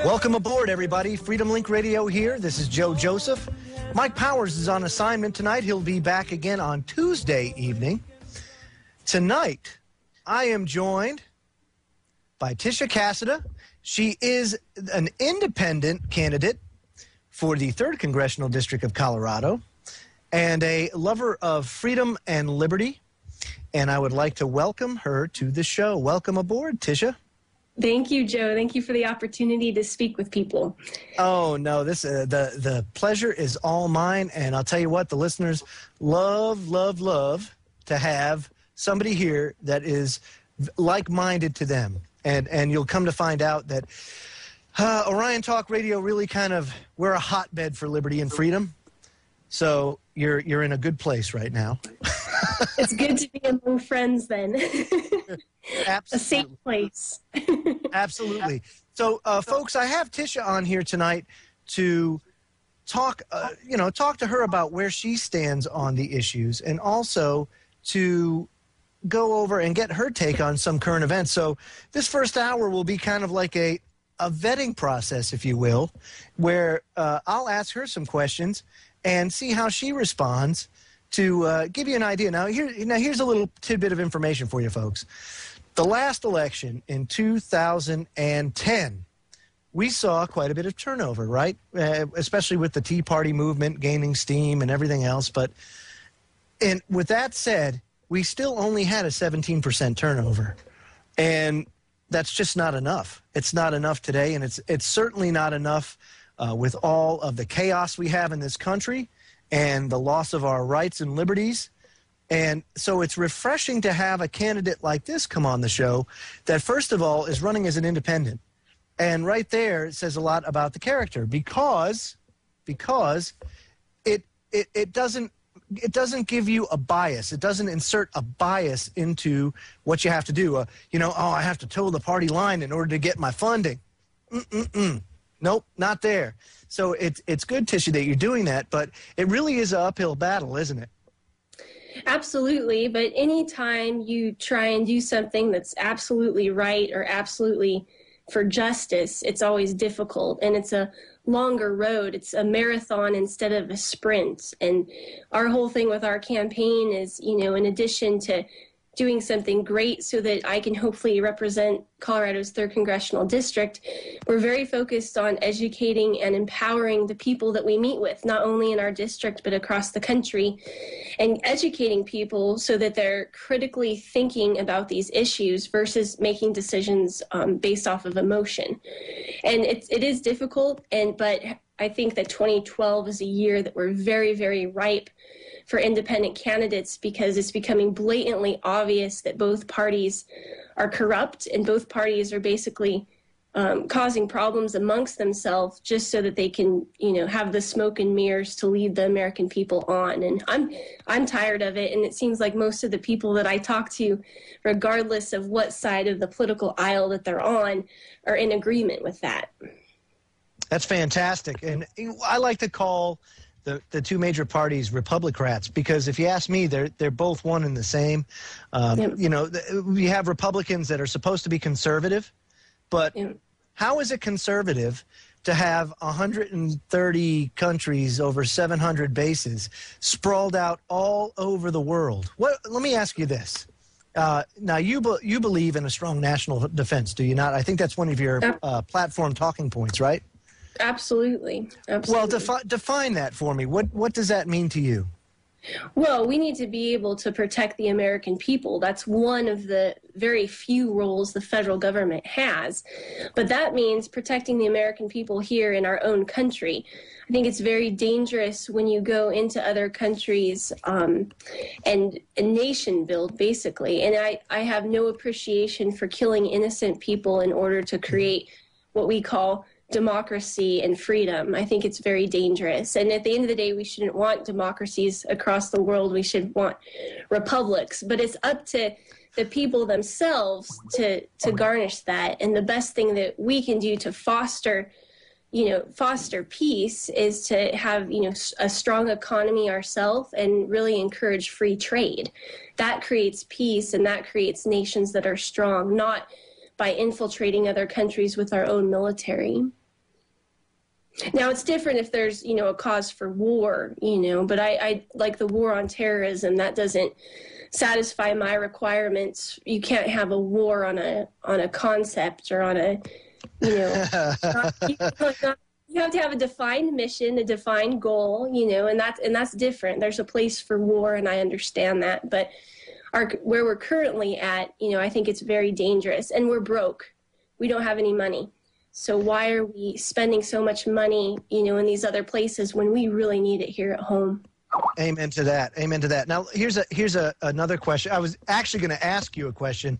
Welcome aboard, everybody. Freedom Link Radio here. This is Joe Joseph. Mike Powers is on assignment tonight. He'll be back again on Tuesday evening. Tonight, I am joined by Tisha Casida. She is an independent candidate for the 3rd Congressional District of Colorado and a lover of freedom and liberty. And I would like to welcome her to the show. Welcome aboard, Tisha. Thank you, Joe. Thank you for the opportunity to speak with people. Oh, no, the pleasure is all mine. And I'll tell you what, the listeners love to have somebody here that is like-minded to them. And you'll come to find out that Orion Talk Radio really we're a hotbed for liberty and freedom. So you're in a good place right now. It's good to be among friends then. Absolutely. A safe place. Absolutely. So, folks, I have Tisha on here tonight to talk to her about where she stands on the issues and also to go over and get her take on some current events. So this first hour will be kind of like a vetting process, if you will, where I'll ask her some questions and see how she responds to give you an idea. Now, here's a little tidbit of information for you folks. The last election in 2010, we saw quite a bit of turnover, right? Especially with the Tea Party movement gaining steam and everything else. And with that said, we still only had a 17% turnover. And that's just not enough. It's not enough today, and it's certainly not enough with all of the chaos we have in this country and the loss of our rights and liberties. And so it's refreshing to have a candidate like this come on the show that, first of all, is running as an independent. And right there, it says a lot about the character because it doesn't give you a bias. It doesn't insert a bias into what you have to do. I have to toe the party line in order to get my funding. Nope, not there. So it's good, Tisha, that you're doing that, but it really is an uphill battle, isn't it? Absolutely, but anytime you try and do something that's absolutely right or absolutely for justice, it's always difficult, and it's a longer road. It's a marathon instead of a sprint. And our whole thing with our campaign is, in addition to doing something great so that I can hopefully represent Colorado's 3rd Congressional District, we're very focused on educating and empowering the people that we meet with, not only in our district, but across the country, and educating people so that they're critically thinking about these issues versus making decisions based off of emotion. And it is difficult, but I think that 2012 is a year that we're very, very ripe for independent candidates because it's becoming blatantly obvious that both parties are corrupt and both parties are basically causing problems amongst themselves just so that they can, have the smoke and mirrors to lead the American people on. And I'm tired of it. And it seems like most of the people that I talk to, regardless of what side of the political aisle that they're on, are in agreement with that. That's fantastic. And I like to call the two major parties Republicrats because if you ask me, they're both one and the same. Yep. We have Republicans that are supposed to be conservative, but how is it conservative to have 130 countries over 700 bases sprawled out all over the world? Let me ask you this. Now, you believe in a strong national defense, do you not? I think that's one of your platform talking points, right? Absolutely. Well, define that for me. What does that mean to you? Well, we need to be able to protect the American people. That's one of the very few roles the federal government has. But that means protecting the American people here in our own country. I think it's very dangerous when you go into other countries and a nation build, basically. And I have no appreciation for killing innocent people in order to create what we call democracy and freedom. I think it's very dangerous. And at the end of the day, we shouldn't want democracies across the world. We should want republics. But it's up to the people themselves to garnish that. And the best thing that we can do to foster peace is to have, a strong economy ourselves and really encourage free trade. That creates peace and that creates nations that are strong, not by infiltrating other countries with our own military. Now, it's different if there's, a cause for war, but I like the war on terrorism. That doesn't satisfy my requirements. You can't have a war on a concept or on a, you have to have a defined mission, a defined goal, and that's different. There's a place for war, and I understand that. But where we're currently at, I think it's very dangerous, and we're broke. We don't have any money. So why are we spending so much money, in these other places when we really need it here at home? Amen to that. Amen to that. Now, here's another question. I was actually going to ask you a question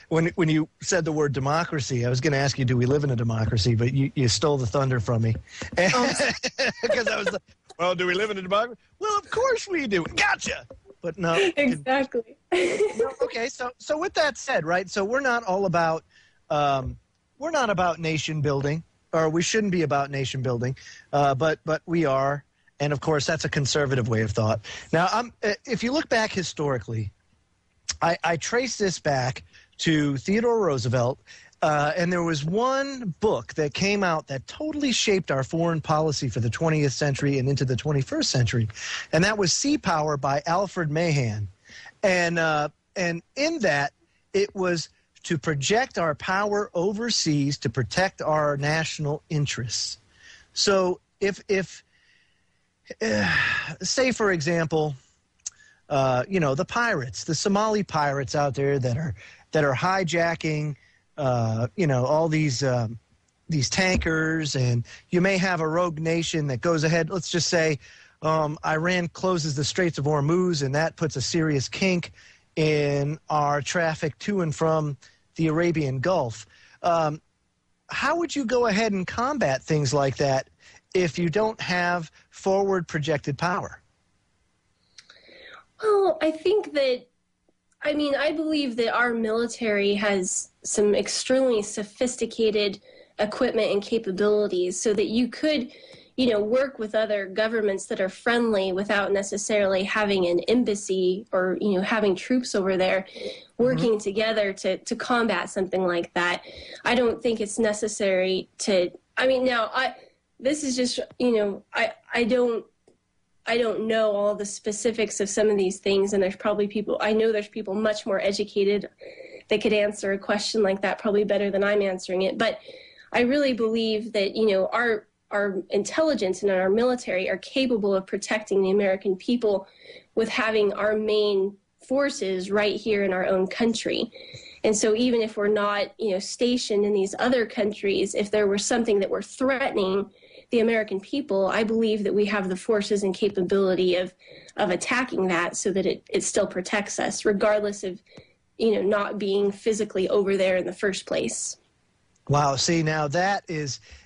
when you said the word democracy. I was going to ask you, do we live in a democracy? But you stole the thunder from me. Because I was like, well, do we live in a democracy? Well, of course we do. Gotcha. But no. Exactly. No, okay, so with that said, right, so we're not about nation building, or we shouldn't be about nation building, but we are. And, of course, that's a conservative way of thought. Now, if you look back historically, I trace this back to Theodore Roosevelt, and there was one book that came out that totally shaped our foreign policy for the 20th century and into the 21st century, and that was Sea Power by Alfred Mahan. And in that, it was to project our power overseas to protect our national interests. So if say, for example, the pirates, the Somali pirates out there that are hijacking, all these tankers, and you may have a rogue nation that goes ahead. Let's just say Iran closes the Straits of Hormuz, and that puts a serious kink in our traffic to and from the Arabian Gulf. How would you go ahead and combat things like that if you don't have forward projected power? Well, I believe that our military has some extremely sophisticated equipment and capabilities so that you could, work with other governments that are friendly without necessarily having an embassy or, having troops over there working together to combat something like that. I don't think it's necessary to, this is just, I don't know all the specifics of some of these things, and there's people much more educated that could answer a question like that probably better than I'm answering it. But I really believe that, our intelligence and our military are capable of protecting the American people with having our main forces right here in our own country. And so even if we're not, stationed in these other countries, if there was something that were threatening the American people, I believe that we have the forces and capability of attacking that so that it still protects us, regardless of, not being physically over there in the first place. Wow. See, now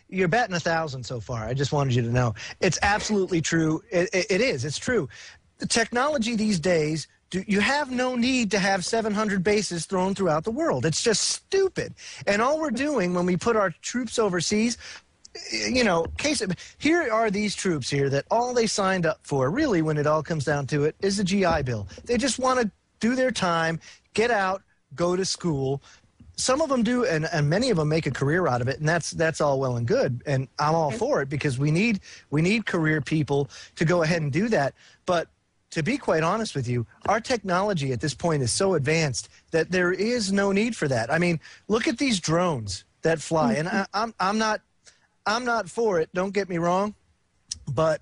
you're batting 1,000 so far. I just wanted you to know. It's absolutely true. It is. It's true. The technology these days, you have no need to have 700 bases thrown throughout the world. It's just stupid. And all we're doing when we put our troops overseas, here are these troops here that all they signed up for, really, when it all comes down to it, is the GI Bill. They just want to do their time, get out, go to school. Some of them do, and many of them make a career out of it, and that's all well and good. And I'm all for it because we need career people to go ahead and do that. But to be quite honest with you, our technology at this point is so advanced that there is no need for that. I mean, look at these drones that fly, and I'm not for it. Don't get me wrong, but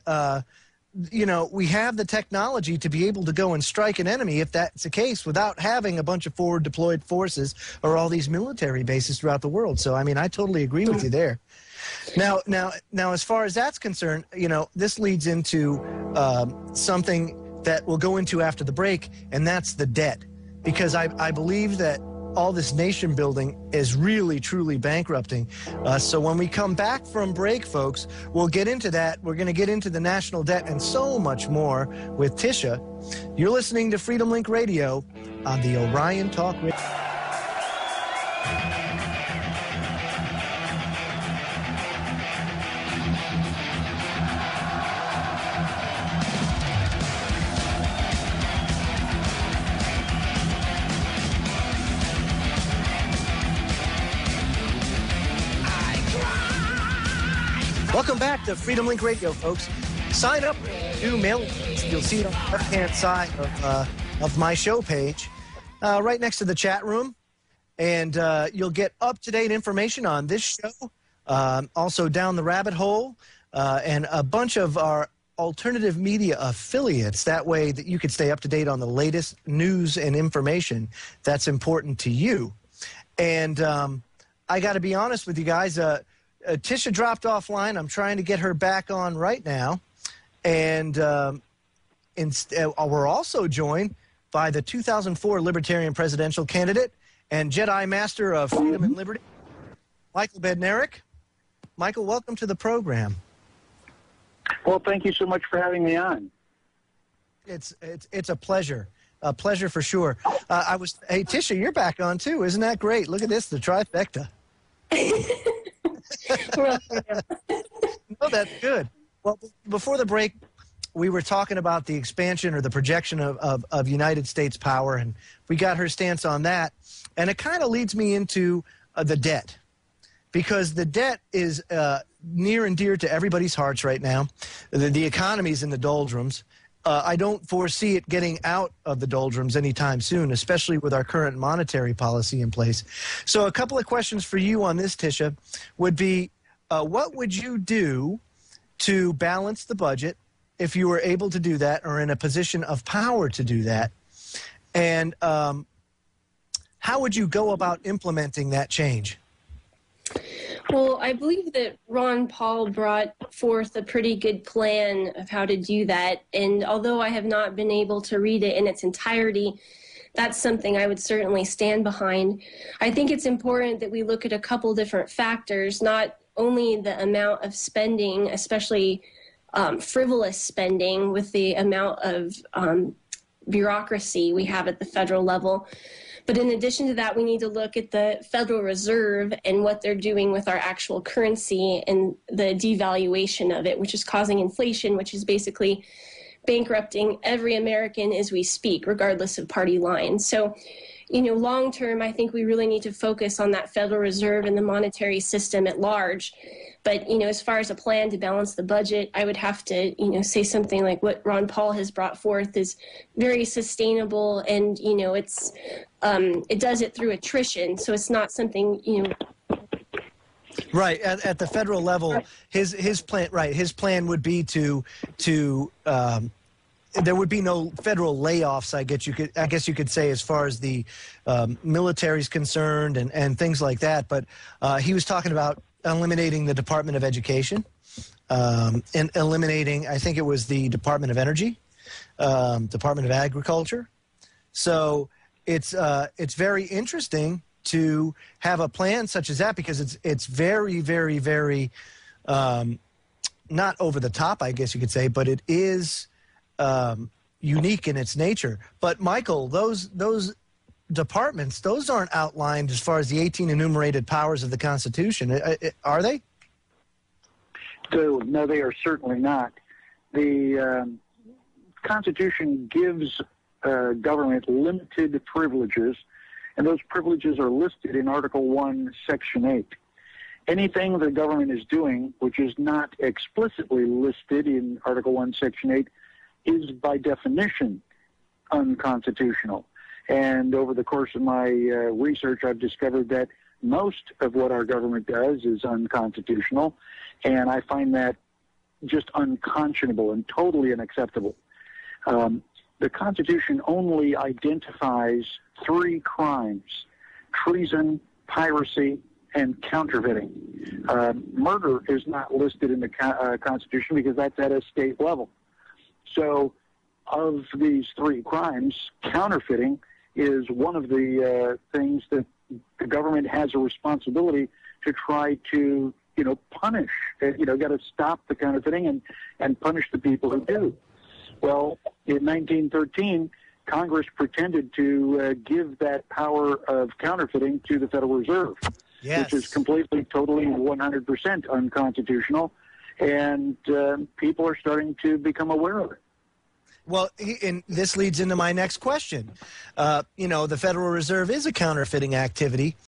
we have the technology to be able to go and strike an enemy if that's the case without having a bunch of forward deployed forces or all these military bases throughout the world. So, I totally agree with you there. Now, as far as that's concerned, this leads into something that we'll go into after the break, and that's the debt. Because I believe that all this nation building is really, truly bankrupting. So when we come back from break, folks, we'll get into that. We're going to get into the national debt and so much more with Tisha. You're listening to Freedom Link Radio on the Orion Talk Radio. Welcome back to Freedom Link Radio, folks. Sign up to mail. You'll see it on the left-hand side of my show page, right next to the chat room. And you'll get up-to-date information on this show, also Down the Rabbit Hole, and a bunch of our alternative media affiliates. That way that you could stay up to date on the latest news and information that's important to you. And I got to be honest with you guys. Tisha dropped offline. I'm trying to get her back on right now. And we're also joined by the 2004 Libertarian presidential candidate and Jedi Master of Freedom and Liberty, Micahel Badnarik. Micahel, welcome to the program. Well, thank you so much for having me on. It's a pleasure for sure. Hey, Tisha, you're back on too. Isn't that great? Look at this, the trifecta. No, that's good. Well, before the break, we were talking about the expansion or the projection of United States power, and we got her stance on that. And it kind of leads me into the debt, because the debt is near and dear to everybody's hearts right now. The economy's in the doldrums. I don't foresee it getting out of the doldrums anytime soon, especially with our current monetary policy in place. So a couple of questions for you on this, Tisha, would be what would you do to balance the budget if you were able to do that or in a position of power to do that? And how would you go about implementing that change? Well, I believe that Ron Paul brought forth a pretty good plan of how to do that. And although I have not been able to read it in its entirety, that's something I would certainly stand behind. I think it's important that we look at a couple different factors, not only the amount of spending, especially frivolous spending with the amount of bureaucracy we have at the federal level. But in addition to that, we need to look at the Federal Reserve and what they're doing with our actual currency and the devaluation of it, which is causing inflation, which is basically bankrupting every American as we speak, regardless of party lines. So, long term, I think we really need to focus on that Federal Reserve and the monetary system at large. But, as far as a plan to balance the budget, I would have to, say something like what Ron Paul has brought forth is very sustainable, and, it does it through attrition. So it's not something, Right. At the federal level, his plan would be to there would be no federal layoffs, I guess you could say, as far as the military's concerned and things like that. But he was talking about eliminating the Department of Education, and eliminating, I think it was the Department of Energy, Department of Agriculture. So it's very interesting to have a plan such as that, because it's very, very, very not over the top, I guess you could say, but it is unique in its nature. But Micahel, those departments, those aren't outlined as far as the 18 enumerated powers of the Constitution, are they? No, they are certainly not. The Constitution gives government limited privileges, and those privileges are listed in Article 1, Section 8. Anything the government is doing which is not explicitly listed in Article 1, Section 8 is by definition unconstitutional. And over the course of my research, I've discovered that most of what our government does is unconstitutional, and I find that just unconscionable and totally unacceptable. The Constitution only identifies 3 crimes: treason, piracy, and counterfeiting. Murder is not listed in the Constitution because that's at a state level. So of these 3 crimes, counterfeiting is one of the things that the government has a responsibility to try to, punish. Got to stop the counterfeiting and punish the people who do. Well, in 1913, Congress pretended to give that power of counterfeiting to the Federal Reserve, yes, which is completely, totally, 100% unconstitutional, and people are starting to become aware of it. Well, and this leads into my next question. The Federal Reserve is a counterfeiting activity.